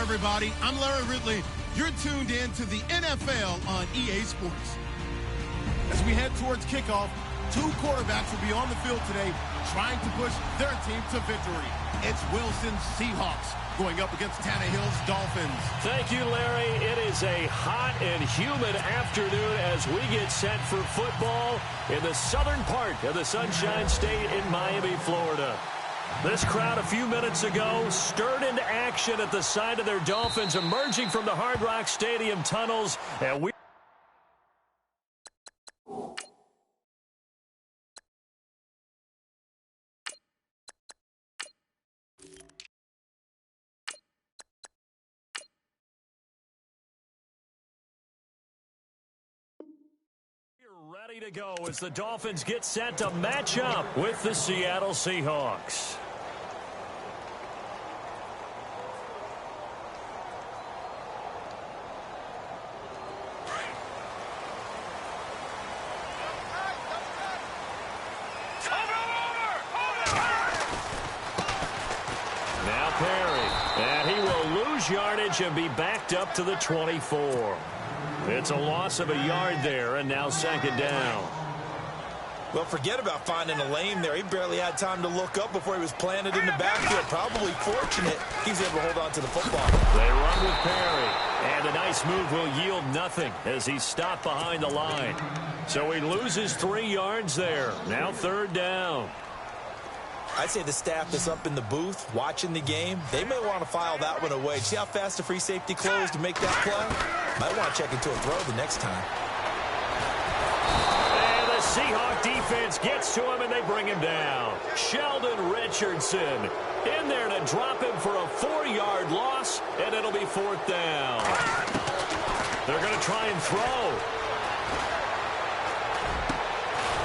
everybody. I'm Larry Ridley. You're tuned in to the NFL on EA Sports. As we head towards kickoff, two quarterbacks will be on the field today trying to push their team to victory. It's Wilson's Seahawks going up against Tannehill's Dolphins. Thank you, Larry. It is a hot and humid afternoon as we get set for football in the southern part of the Sunshine State in Miami, Florida. This crowd a few minutes ago stirred into action at the side of their Dolphins emerging from the Hard Rock Stadium tunnels, and we're ready to go as the Dolphins get set to match up with the Seattle Seahawks. Now Perry, and he will lose yardage and be backed up to the 24. It's a loss of a yard there, and now second down. Well, forget about finding a lane there. He barely had time to look up before he was planted in the backfield. Probably fortunate he's able to hold on to the football. They run with Perry, and a nice move will yield nothing as he's stopped behind the line. So he loses 3 yards there. Now third down. I'd say the staff that's up in the booth watching the game, they may want to file that one away. See how fast the free safety closed to make that play? Might want to check into a throw the next time. And the Seahawk defense gets to him, and they bring him down. Sheldon Richardson in there to drop him for a 4-yard loss, and it'll be fourth down. They're going to try and throw.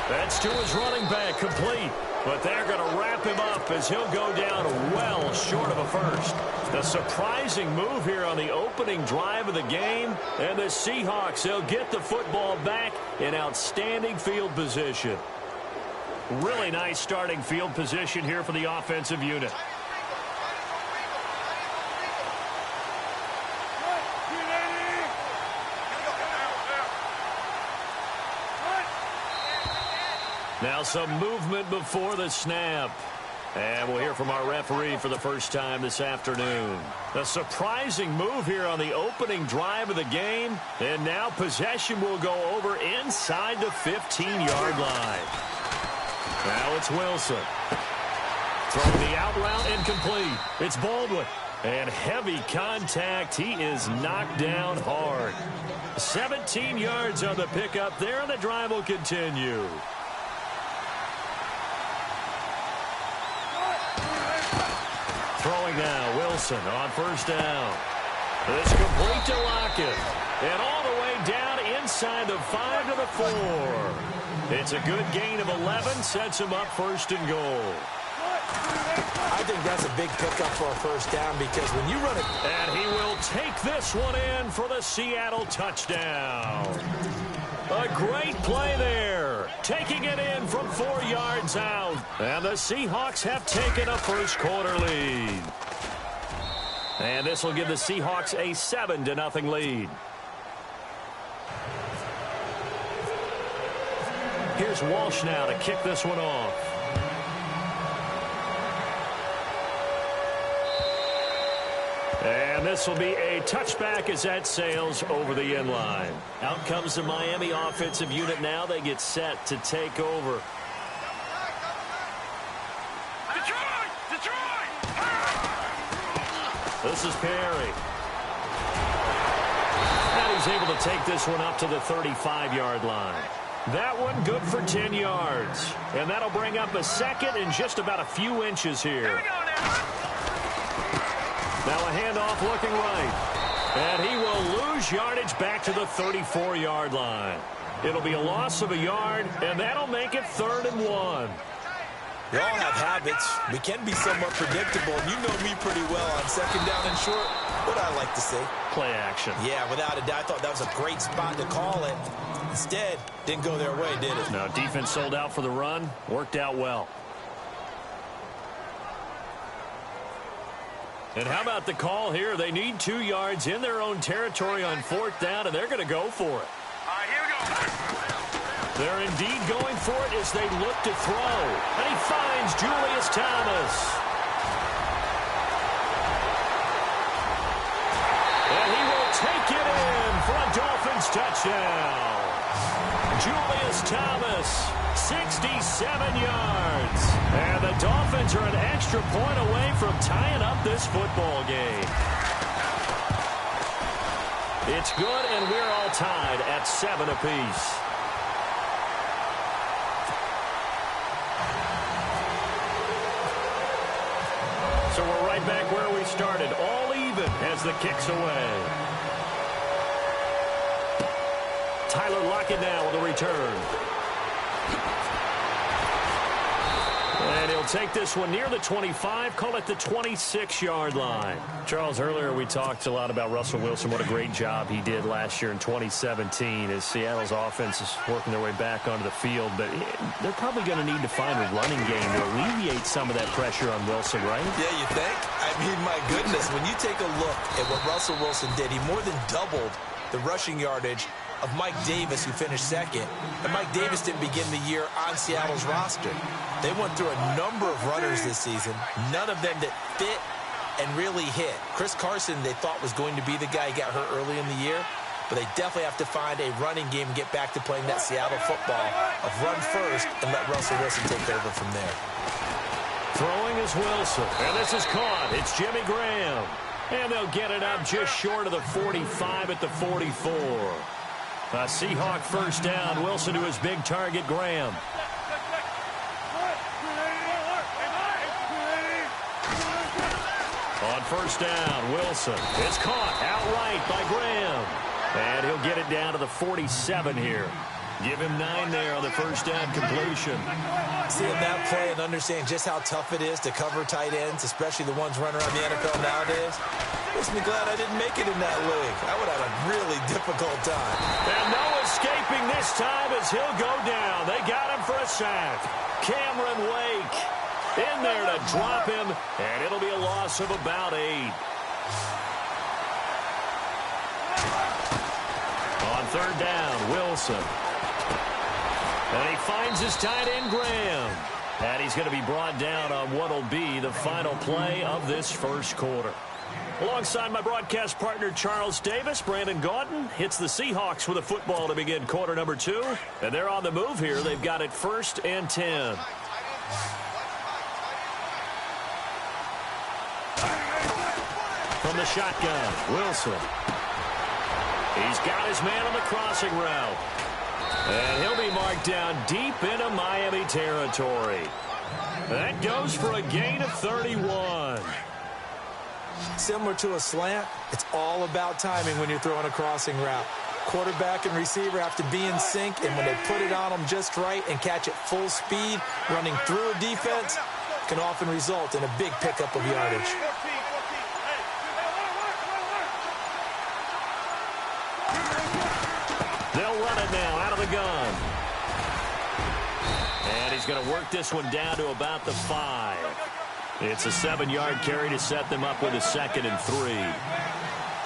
That's to his running back, complete. But they're going to wrap him up as he'll go down well short of a first. The surprising move here on the opening drive of the game. And the Seahawks, they'll get the football back in outstanding field position. Really nice starting field position here for the offensive unit. Now some movement before the snap. And we'll hear from our referee for the first time this afternoon. A surprising move here on the opening drive of the game. And now possession will go over inside the 15-yard line. Now it's Wilson. Throwing the out route incomplete. It's Baldwin. And heavy contact. He is knocked down hard. 17 yards on the pickup there, and the drive will continue. Throwing now, Wilson on first down. It's complete to Lockett. And all the way down inside the 5 to the 4. It's a good gain of 11, sets him up first and goal. I think that's a big pickup for a first down because when you run it... And he will take this one in for the Seattle touchdown. A great play there. Taking it in from 4 yards out. And the Seahawks have taken a first quarter lead. And this will give the Seahawks a 7-0 lead. Here's Walsh now to kick this one off. And this will be a touchback as that sails over the end line. Out comes the Miami offensive unit now. They get set to take over. Detroit! This is Perry. And he's able to take this one up to the 35-yard line. That one good for 10 yards. And that'll bring up a second in just about a few inches here. Now a handoff looking right. And he will lose yardage back to the 34-yard line. It'll be a loss of a yard, and that'll make it 3rd and 1. We all have habits. We can be somewhat predictable. You know me pretty well on second down and short. What I like to say. Play action. Yeah, without a doubt. I thought that was a great spot to call it. Instead, didn't go their way, did it? No, defense sold out for the run. Worked out well. And how about the call here? They need 2 yards in their own territory on 4th down, and they're going to go for it. Here we go. They're indeed going for it as they look to throw. And he finds Julius Thomas. And he will take it in for a Dolphins touchdown. Julius Thomas, 67 yards. And the Dolphins are an extra point away from tying up this football game. It's good, and we're all tied at 7 apiece. So we're right back where we started, all even as the kick's away. Tyler Lockett now with a return. And he'll take this one near the 25, call it the 26-yard line. Charles, earlier we talked a lot about Russell Wilson, what a great job he did last year in 2017 as Seattle's offense is working their way back onto the field. But they're probably going to need to find a running game to alleviate some of that pressure on Wilson, right? Yeah, you think? I mean, my goodness, when you take a look at what Russell Wilson did, he more than doubled the rushing yardage of Mike Davis, who finished second. And Mike Davis didn't begin the year on Seattle's roster. They went through a number of runners this season, none of them that fit and really hit. Chris Carson, they thought was going to be the guy who got hurt early in the year, but they definitely have to find a running game and get back to playing that Seattle football of run first and let Russell Wilson take over from there. Throwing is Wilson, and this is caught. It's Jimmy Graham. And they'll get it up just short of the 45 at the 44. A Seahawk first down. Wilson to his big target, Graham. On first down, Wilson is caught outright by Graham. And he'll get it down to the 47 here. Give him 9 there on the first down completion. Seeing that play and understanding just how tough it is to cover tight ends, especially the ones running around the NFL nowadays, makes me glad I didn't make it in that league. I would have a really difficult time. And no escaping this time as he'll go down. They got him for a sack. Cameron Wake in there to drop him, and it'll be a loss of about 8. On third down, Wilson. And he finds his tight end, Graham. And he's going to be brought down on what will be the final play of this first quarter. Alongside my broadcast partner, Charles Davis, Brandon Gaudin hits the Seahawks with a football to begin quarter number 2. And they're on the move here. They've got it 1st and 10. From the shotgun, Wilson. He's got his man on the crossing route. And he'll be marked down deep into Miami territory. That goes for a gain of 31. Similar to a slant, it's all about timing when you're throwing a crossing route. Quarterback and receiver have to be in sync, and when they put it on them just right and catch it full speed, running through a defense can often result in a big pickup of yardage. They'll run it now out of the gun. And he's going to work this one down to about the 5. It's a 7-yard carry to set them up with a 2nd and 3.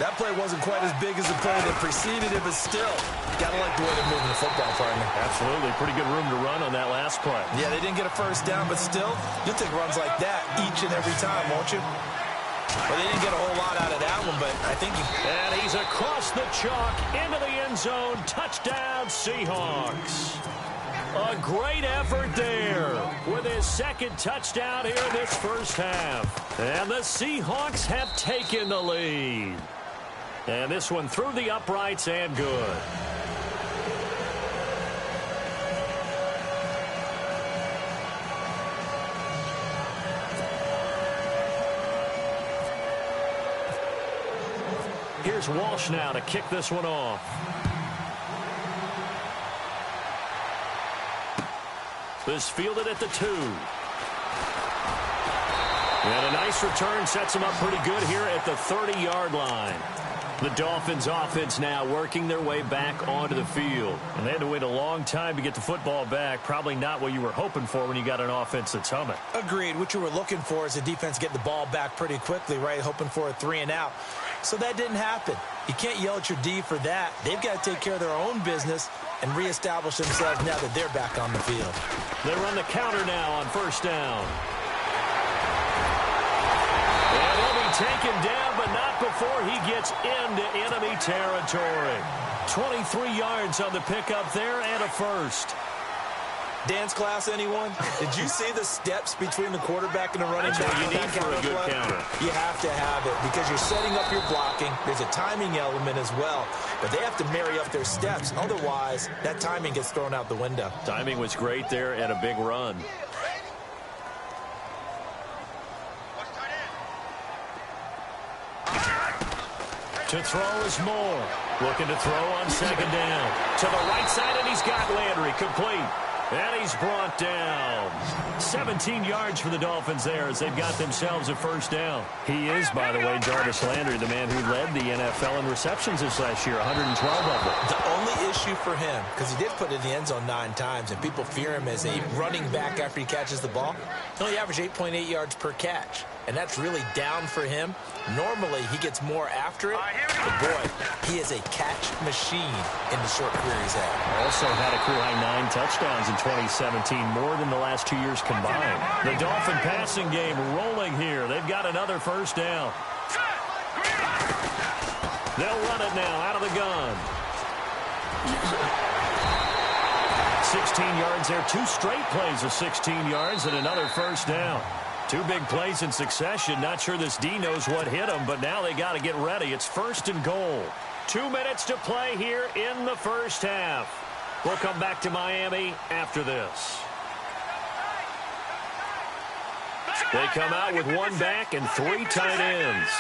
That play wasn't quite as big as the play that preceded it, but still, got to like the way they're moving the football, partner. Absolutely. Pretty good room to run on that last play. Yeah, they didn't get a first down, but still, you'll take runs like that each and every time, won't you? Well, they didn't get a whole lot out of that one, but I think And he's across the chalk into the end zone. Touchdown, Seahawks. A great effort there with his 2nd touchdown here in this first half. And the Seahawks have taken the lead. And this one through the uprights and good. Here's Walsh now to kick this one off. This fielded at the 2. And a nice return sets him up pretty good here at the 30-yard line. The Dolphins offense now working their way back onto the field. And they had to wait a long time to get the football back. Probably not what you were hoping for when you got an offense that's humming. Agreed. What you were looking for is the defense get the ball back pretty quickly, right? Hoping for a 3-and-out. So that didn't happen. You can't yell at your D for that. They've got to take care of their own business and reestablish themselves now that they're back on the field. They run the counter now on first down. And he'll be taken down, but not before he gets into enemy territory. 23 yards on the pickup there and a first. Dance class, anyone? Did you see the steps between the quarterback and the running back? That's what you need for a good counter. You have to have it because you're setting up your blocking. There's a timing element as well, but they have to marry up their steps. Otherwise, that timing gets thrown out the window. Timing was great there and a big run. To throw is Moore. Looking to throw on second down. To the right side, and he's got Landry complete. And he's brought down. 17 yards for the Dolphins there as they've got themselves a first down. He is, by the way, Jarvis Landry, the man who led the NFL in receptions this last year, 112 of them. The only issue for him, because he did put it in the end zone 9 times, and people fear him as a running back after he catches the ball, he only averaged 8.8 yards per catch. And that's really down for him. Normally, he gets more after it. But, boy, he is a catch machine in the short career he's had. Also had a career-high 9 touchdowns in 2017, more than the last 2 years combined. The Dolphin passing game rolling here. They've got another first down. They'll run it now out of the gun. 16 yards there. 2 straight plays of 16 yards and another first down. 2 big plays in succession. Not sure this D knows what hit him, but now they got to get ready. It's first and goal. 2 minutes to play here in the first half. We'll come back to Miami after this. They come out with 1 back and 3 tight ends.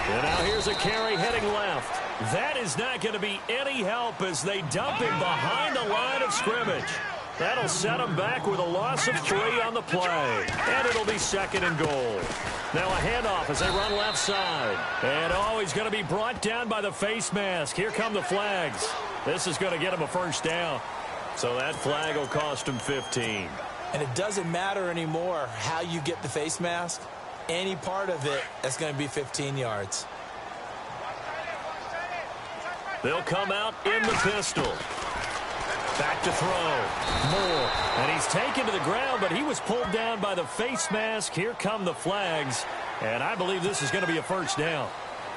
And now here's a carry heading left. That is not going to be any help as they dump him behind the line of scrimmage. That'll set them back with a loss of 3 on the play. And it'll be second and goal. Now a handoff as they run left side. And he's going to be brought down by the face mask. Here come the flags. This is going to get him a first down. So that flag will cost him 15. And it doesn't matter anymore how you get the face mask. Any part of it, that's going to be 15 yards. They'll come out in the pistol. Back to throw. Moore. And he's taken to the ground, but he was pulled down by the face mask. Here come the flags. And I believe this is going to be a first down.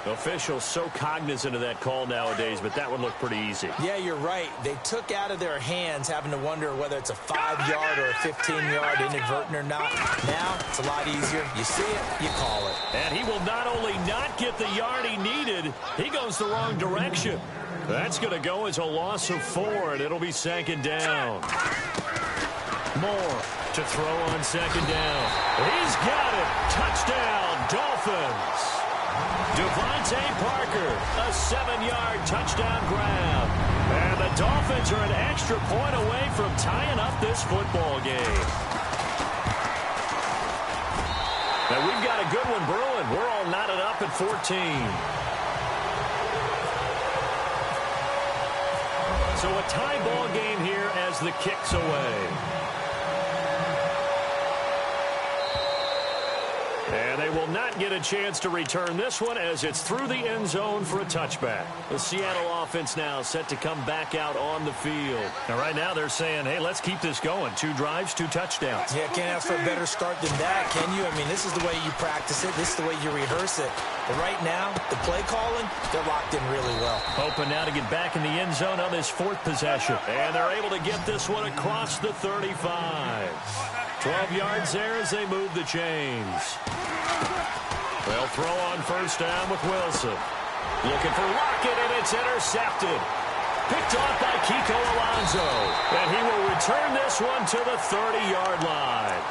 Officials so cognizant of that call nowadays, but that would look pretty easy. Yeah, you're right. They took out of their hands having to wonder whether it's a 5-yard or a 15-yard inadvertent or not. Now, it's a lot easier. You see it, you call it. And he will not only not get the yard he needed, he goes the wrong direction. That's going to go as a loss of 4, and it'll be second down. Moore to throw on second down. He's got it. Touchdown, Dolphins. Devontae Parker, a 7-yard touchdown grab. And the Dolphins are an extra point away from tying up this football game. Now we've got a good one brewing. We're all knotted up at 14. So a tie ball game here as the kick's away. And they will not get a chance to return this one as it's through the end zone for a touchback. The Seattle offense now set to come back out on the field. Now right now they're saying, hey, let's keep this going. 2 drives, 2 touchdowns. Yeah, can't ask for a better start than that, can you? I mean, this is the way you practice it. This is the way you rehearse it. But right now, the play calling, they're locked in really well. Hoping now to get back in the end zone on this 4th possession. And they're able to get this one across the 35. 12 yards there as they move the chains. They'll throw on first down with Wilson. Looking for Lockett, and it's intercepted. Picked off by Kiko Alonso. And he will return this one to the 30-yard line.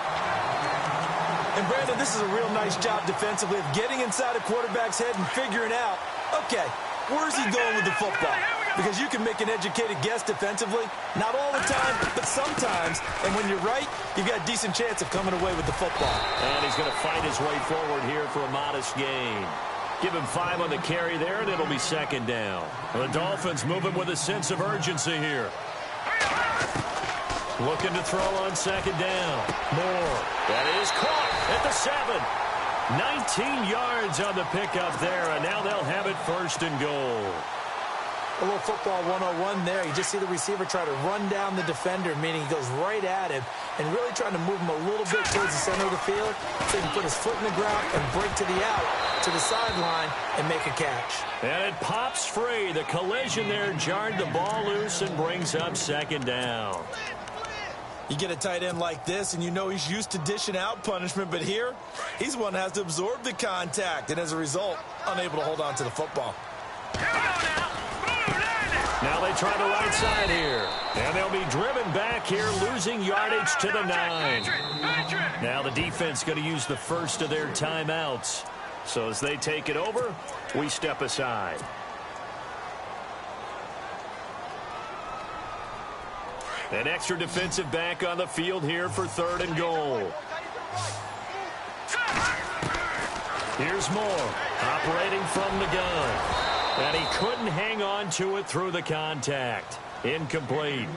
And, Brandon, this is a real nice job defensively of getting inside a quarterback's head and figuring out, okay, where's he going with the football? Because you can make an educated guess defensively. Not all the time, but sometimes. And when you're right, you've got a decent chance of coming away with the football. And he's going to fight his way forward here for a modest gain. Give him 5 on the carry there, and it'll be second down. The Dolphins moving with a sense of urgency here. Looking to throw on second down. Moore. That is caught at the 7. 19 yards on the pickup there, and now they'll have it first and goal. A little football 101 there. You just see the receiver try to run down the defender, meaning he goes right at him and really trying to move him a little bit towards the center of the field so he can put his foot in the ground and break to the out, to the sideline, and make a catch. And it pops free. The collision there jarred the ball loose and brings up second down. You get a tight end like this, and you know he's used to dishing out punishment, but here, he's one that has to absorb the contact, and as a result, unable to hold on to the football. Now they try the right side here. And they'll be driven back here, losing yardage to the 9. Now the defense going to use the first of their timeouts. So as they take it over, we step aside. An extra defensive back on the field here for 3rd and goal. Here's Moore, operating from the gun. And he couldn't hang on to it through the contact. Incomplete.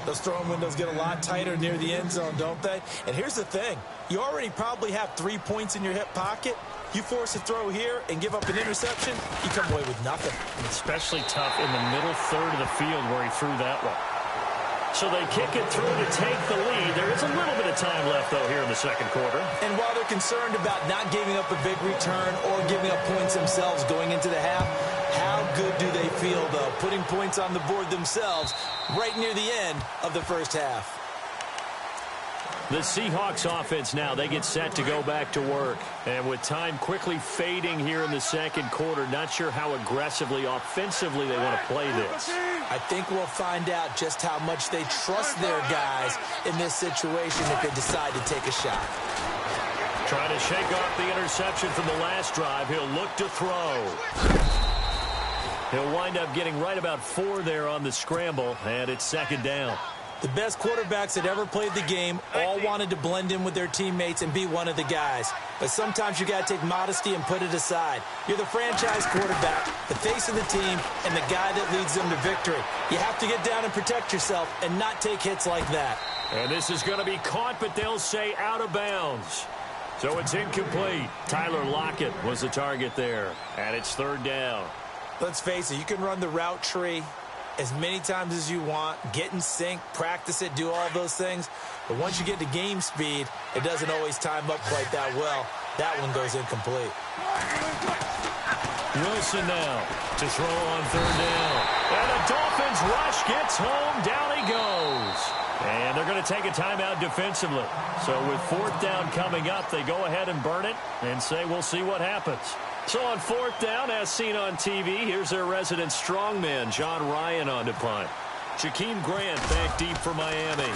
Those throwing windows get a lot tighter near the end zone, don't they? And here's the thing. You already probably have 3 points in your hip pocket. You force a throw here and give up an interception, you come away with nothing. Especially tough in the middle third of the field where he threw that one. So they kick it through to take the lead. There is a little bit of time left, though, here in the second quarter. And while they're concerned about not giving up a big return or giving up points themselves going into the half, how good do they feel, though, putting points on the board themselves right near the end of the first half? The Seahawks offense now, they get set to go back to work. And with time quickly fading here in the second quarter, not sure how aggressively, offensively they want to play this. I think we'll find out just how much they trust their guys in this situation if they decide to take a shot. Trying to shake off the interception from the last drive. He'll look to throw. He'll wind up getting right about 4 there on the scramble, and it's second down. The best quarterbacks that ever played the game all wanted to blend in with their teammates and be one of the guys. But sometimes you got to take modesty and put it aside. You're the franchise quarterback, the face of the team, and the guy that leads them to victory. You have to get down and protect yourself and not take hits like that. And this is going to be caught, but they'll say out of bounds. So it's incomplete. Tyler Lockett was the target there, and it's 3rd down. Let's face it, you can run the route tree as many times as you want, get in sync, practice it, do all those things. But once you get to game speed, it doesn't always time up quite that well. That one goes incomplete. Wilson now to throw on 3rd down. And the Dolphins rush gets home. Down he goes. And they're going to take a timeout defensively. So with 4th down coming up, they go ahead and burn it and say we'll see what happens. So on 4th down, as seen on TV, here's their resident strongman, John Ryan, on to punt. Jakeem Grant back deep for Miami.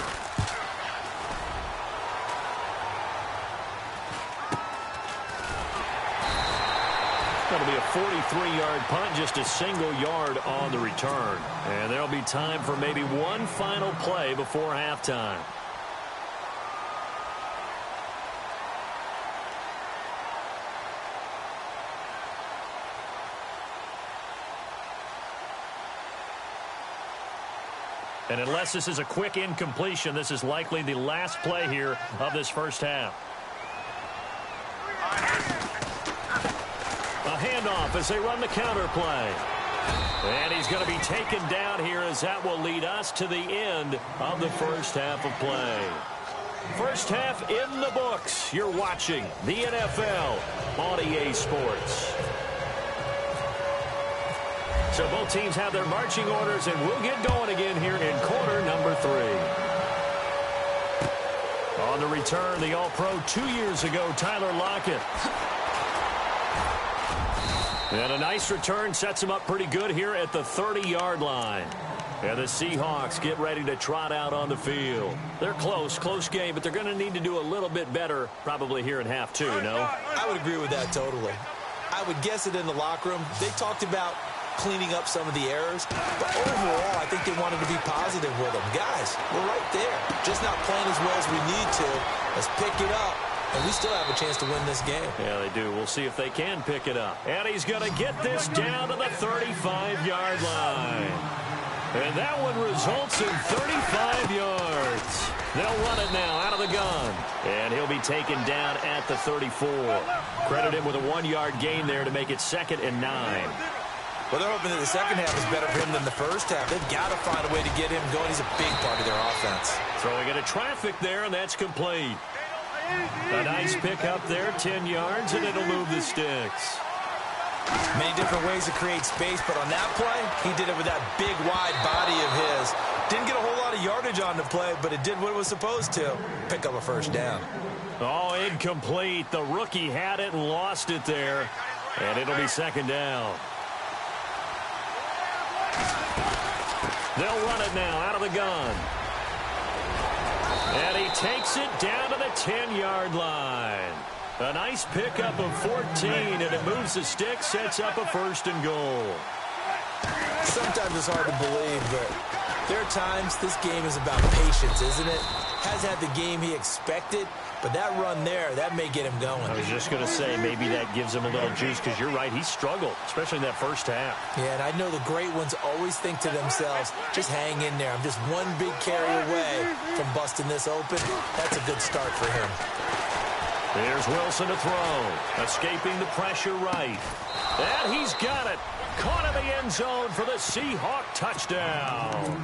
That'll be a 43-yard punt, just a single yard on the return. And there'll be time for maybe one final play before halftime. And unless this is a quick incompletion, this is likely the last play here of this first half. A handoff as they run the counter play. And he's going to be taken down here as that will lead us to the end of the first half of play. First half in the books. You're watching the NFL on EA Sports. So both teams have their marching orders, and we'll get going again here in quarter number 3. On the return, the All-Pro 2 years ago, Tyler Lockett. And a nice return sets him up pretty good here at the 30-yard line. And the Seahawks get ready to trot out on the field. They're close game, but they're going to need to do a little bit better probably here in half 2, no? I would agree with that totally. I would guess it in the locker room. They talked about cleaning up some of the errors. But overall, I think they wanted to be positive with them. Guys, we're right there. Just not playing as well as we need to. Let's pick it up. And we still have a chance to win this game. Yeah, they do. We'll see if they can pick it up. And he's going to get this down to the 35-yard line. And that one results in 35 yards. They'll run it now out of the gun. And he'll be taken down at the 34. Credit him with a 1-yard gain there to make it 2nd and 9. Well, they're hoping that the second half is better for him than the first half. They've got to find a way to get him going. He's a big part of their offense. Throwing into traffic there, and that's complete. A nice pickup there, 10 yards, and it'll move the sticks. Many different ways to create space, but on that play, he did it with that big, wide body of his. Didn't get a whole lot of yardage on the play, but it did what it was supposed to. Pick up a first down. Oh, incomplete. The rookie had it and lost it there, and it'll be 2nd down. They'll run it now out of the gun. And he takes it down to the 10-yard line. A nice pickup of 14, and it moves the stick, sets up a 1st and goal. Sometimes it's hard to believe, but there are times this game is about patience, isn't it? Has had the game he expected, but that run there, that may get him going. I was just going to say, maybe that gives him a little juice, because you're right, he struggled, especially in that first half. Yeah, and I know the great ones always think to themselves, just hang in there. I'm just one big carry away from busting this open. That's a good start for him. Here's Wilson to throw. Escaping the pressure right. And he's got it. Caught in the end zone for the Seahawk touchdown.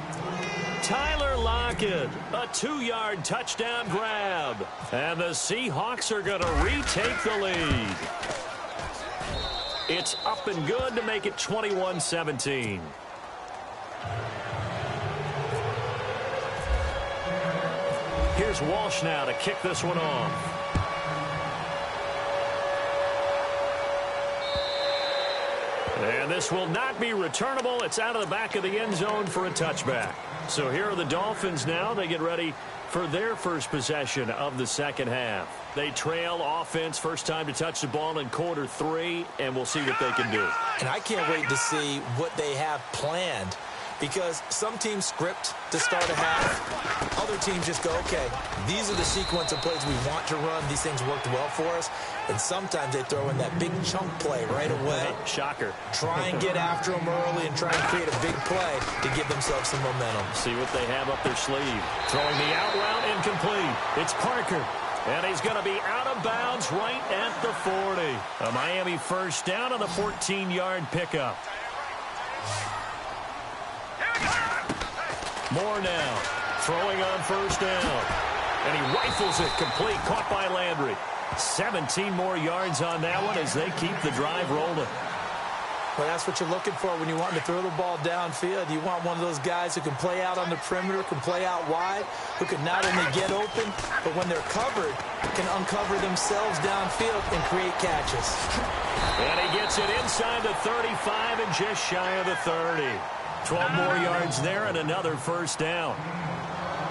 Tyler Lockett, a 2-yard touchdown grab. And the Seahawks are going to retake the lead. It's up and good to make it 21-17. Here's Walsh now to kick this one off. And this will not be returnable. It's out of the back of the end zone for a touchback. So here are the Dolphins now. They get ready for their first possession of the second half. They trail offense, first time to touch the ball in quarter 3, and we'll see what they can do. And I can't wait to see what they have planned, because some teams script to start a half. Other teams just go, okay, these are the sequence of plays we want to run. These things worked well for us. And sometimes they throw in that big chunk play right away. Shocker. Try and get after them early and try and create a big play to give themselves some momentum. See what they have up their sleeve. Throwing the out route incomplete. It's Parker. And he's going to be out of bounds right at the 40. A Miami first down on the 14-yard pickup. Moore now, throwing on first down. And he rifles it complete, caught by Landry. 17 more yards on that one as they keep the drive rolling. Well, that's what you're looking for when you want to throw the ball downfield. You want one of those guys who can play out on the perimeter, can play out wide, who can not only get open, but when they're covered, can uncover themselves downfield and create catches. And he gets it inside the 35 and just shy of the 30. 12 more yards there and another first down.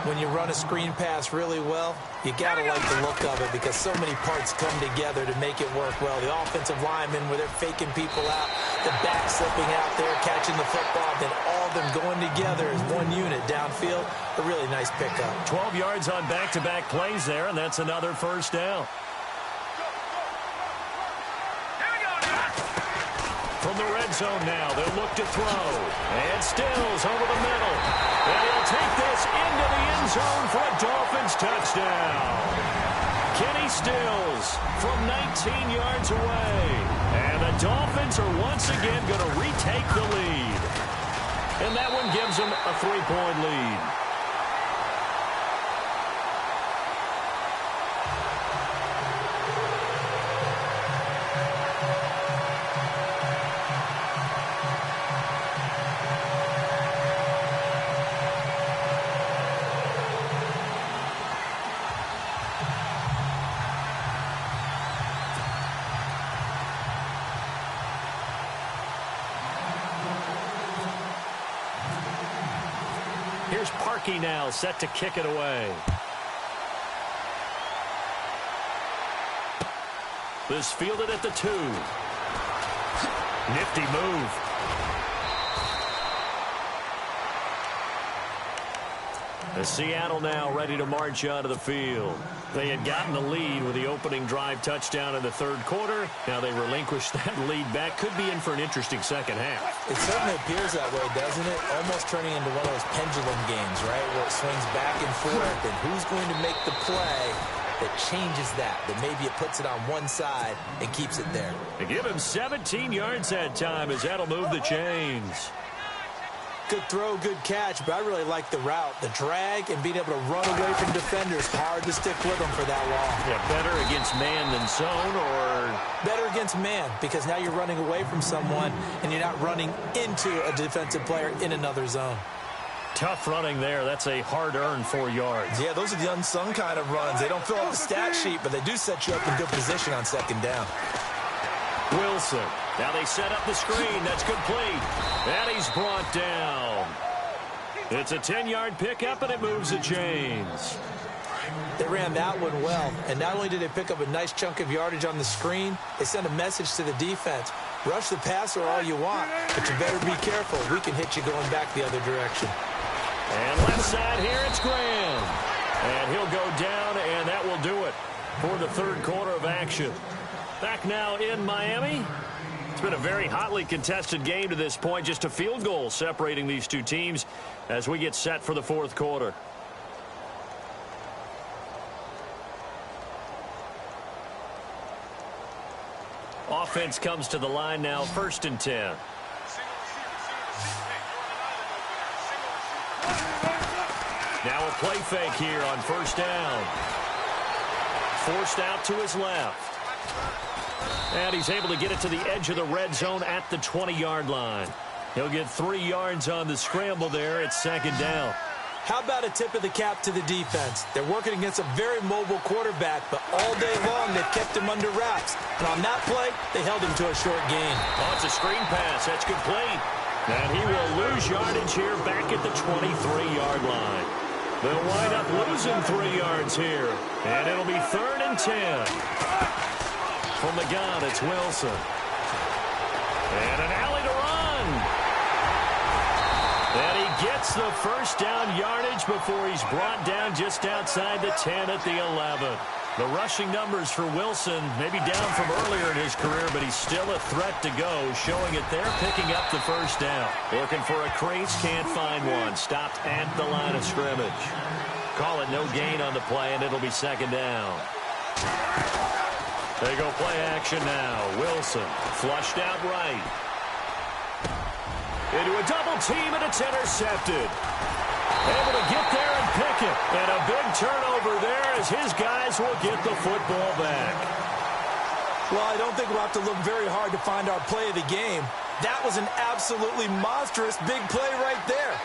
When you run a screen pass really well, you got to like the look of it, because so many parts come together to make it work well. The offensive linemen, where they're faking people out, the back slipping out there, catching the football, then all of them going together as one unit downfield. A really nice pickup. 12 yards on back-to-back plays there, and that's another first down. From the red zone now, they'll look to throw. And Stills over the middle. And he'll take this into the end zone for a Dolphins touchdown. Kenny Stills from 19 yards away. And the Dolphins are once again going to retake the lead. And that one gives them a 3-point lead. Here's Parkey now, set to kick it away. This fielded at the 2. Nifty move. As Seattle now ready to march onto the field. They had gotten the lead with the opening drive touchdown in the third quarter. Now they relinquished that lead back. Could be in for an interesting second half. It certainly appears that way, doesn't it? Almost turning into one of those pendulum games, right? Where it swings back and forth, and who's going to make the play that changes that maybe it puts it on one side and keeps it there. They give him 17 yards that time as that'll move the chains. Good throw, good catch, but I really like the route. The drag and being able to run away from defenders. Hard to stick with them for that long. Yeah, better against man than zone, or? Better against man, because now you're running away from someone and you're not running into a defensive player in another zone. Tough running there. That's a hard-earned 4 yards. Yeah, those are the unsung kind of runs. They don't fill up the stat sheet, but they do set you up in good position on second down. Wilson. Now they set up the screen. That's complete. And he's brought down. It's a 10-yard pickup, and it moves the chains. They ran that one well, and not only did they pick up a nice chunk of yardage on the screen, they sent a message to the defense. Rush the passer all you want, but you better be careful. We can hit you going back the other direction. And left side here, it's Graham. And he'll go down, and that will do it for the third quarter of action. Back now in Miami. It's been a very hotly contested game to this point. Just a field goal separating these two teams as we get set for the fourth quarter. Offense comes to the line now, 1st and 10. Now a play fake here on 1st down. Forced out to his left. And he's able to get it to the edge of the red zone at the 20-yard line. He'll get 3 yards on the scramble there. It's 2nd down. How about a tip of the cap to the defense? They're working against a very mobile quarterback, but all day long they've kept him under wraps. And on that play, they held him to a short gain. Oh, it's a screen pass. That's complete. And he will lose yardage here back at the 23-yard line. They'll wind up losing 3 yards here. And it'll be 3rd and 10. From the gun, it's Wilson. And an alley to run. And he gets the 1st down yardage before he's brought down just outside the 10 at the 11. The rushing numbers for Wilson maybe down from earlier in his career, but he's still a threat to go, showing it there, picking up the 1st down. Looking for a crease, can't find one. Stopped at the line of scrimmage. Call it no gain on the play, and it'll be 2nd down. They go play action now. Wilson flushed out right. Into a double team, and it's intercepted. Able to get there and pick it. And a big turnover there as his guys will get the football back. Well, I don't think we'll have to look very hard to find our play of the game. That was an absolutely monstrous big play right there.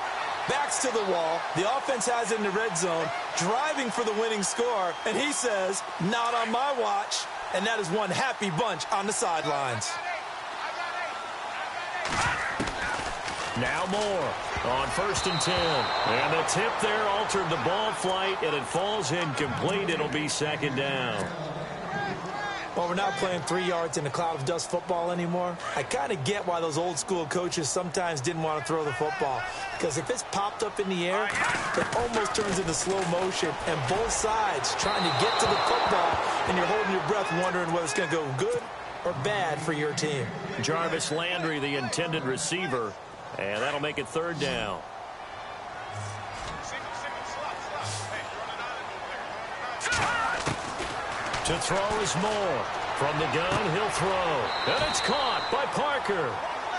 Backs to the wall. The offense has it in the red zone, driving for the winning score. And he says, not on my watch. And that is one happy bunch on the sidelines. Now more on 1st and 10. And the tip there altered the ball flight, and it falls incomplete. It'll be 2nd down. Well, we're not playing 3 yards in a cloud of dust football anymore. I kind of get why those old school coaches sometimes didn't want to throw the football. Because if it's popped up in the air, it almost turns into slow motion. And both sides trying to get to the football, and you're holding your breath wondering whether it's going to go good or bad for your team. Jarvis Landry, the intended receiver. And that'll make it 3rd down. To throw is Moore. From the gun, he'll throw. And it's caught by Parker.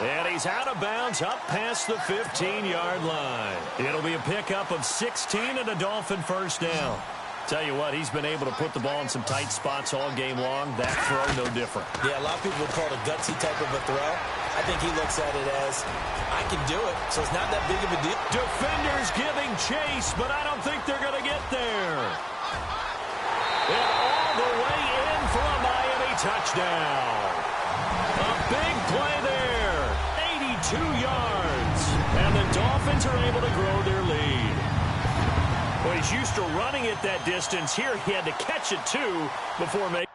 And he's out of bounds up past the 15-yard line. It'll be a pickup of 16 and a Dolphin 1st down. Tell you what, he's been able to put the ball in some tight spots all game long. That throw, no different. Yeah, a lot of people would call it a gutsy type of a throw. I think he looks at it as, I can do it, so it's not that big of a deal. Defenders giving chase, but I don't think they're going to get there. And all the way in for a Miami touchdown. A big play there. 82 yards. And the Dolphins are able to grow their lead. Well, he's used to running it that distance. Here he had to catch it, too, before making